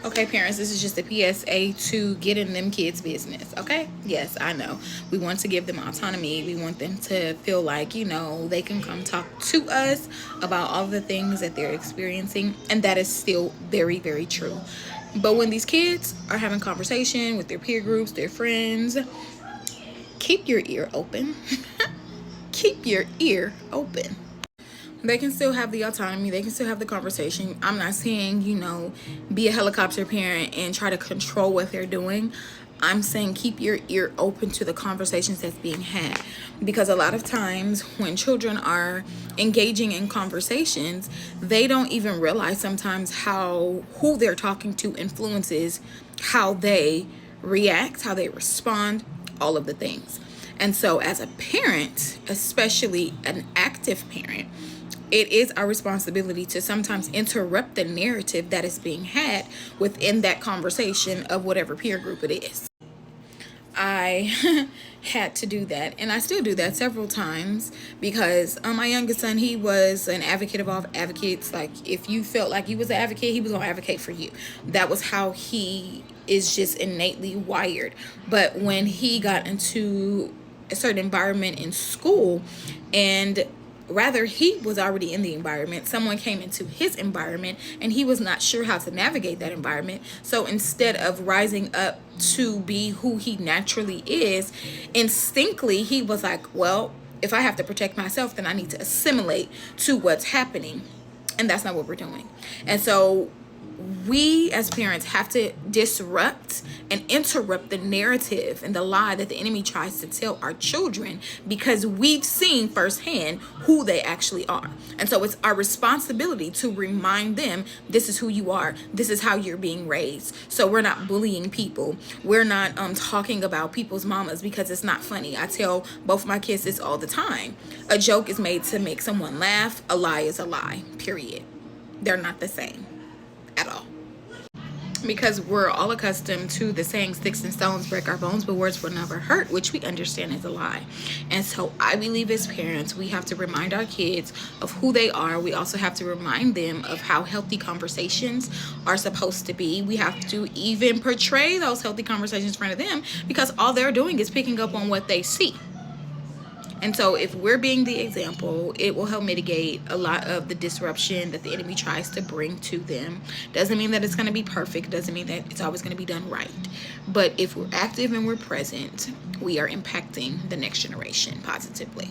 Okay, parents, this is just a PSA to get in them kids' business. Okay? Yes, I know. We want to give them autonomy. We want them to feel like, they can come talk to us about all the things that they're experiencing. And that is still very, very true. But when these kids are having conversation with their peer groups, their friends, keep your ear open. Keep your ear open. They can still have the autonomy, they can still have the conversation. I'm not saying, be a helicopter parent and try to control what they're doing. I'm saying keep your ear open to the conversations that's being had, because a lot of times when children are engaging in conversations, they don't even realize sometimes how who they're talking to influences how they react, how they respond, all of the things. And so as a parent, especially an active parent, it is our responsibility to sometimes interrupt the narrative that is being had within that conversation of whatever peer group it is. I had to do that, and I still do that several times, because my youngest son, he was an advocate of all advocates. Like, if you felt like he was an advocate, he was going to advocate for you. That was how he is just innately wired. But when he got into a certain environment in school, and rather he was already in the environment, someone came into his environment and he was not sure how to navigate that environment. So instead of rising up to be who he naturally is, instinctively he was like, well, if I have to protect myself, then I need to assimilate to what's happening. And that's not what we're doing. And so we as parents have to disrupt and interrupt the narrative and the lie that the enemy tries to tell our children, because we've seen firsthand who they actually are. And so it's our responsibility to remind them, this is who you are, this is how you're being raised. So we're not bullying people, we're not talking about people's mamas because it's not funny. I tell both my kids this all the time: a joke is made to make someone laugh, a lie is a lie, period. They're not the same at all. Because we're all accustomed to the saying, sticks and stones break our bones, but words will never hurt, which we understand is a lie. And so I believe as parents, we have to remind our kids of who they are. We also have to remind them of how healthy conversations are supposed to be. We have to even portray those healthy conversations in front of them, because all they're doing is picking up on what they see. And so if we're being the example, it will help mitigate a lot of the disruption that the enemy tries to bring to them. Doesn't mean that it's going to be perfect. Doesn't mean that it's always going to be done right. But if we're active and we're present, we are impacting the next generation positively.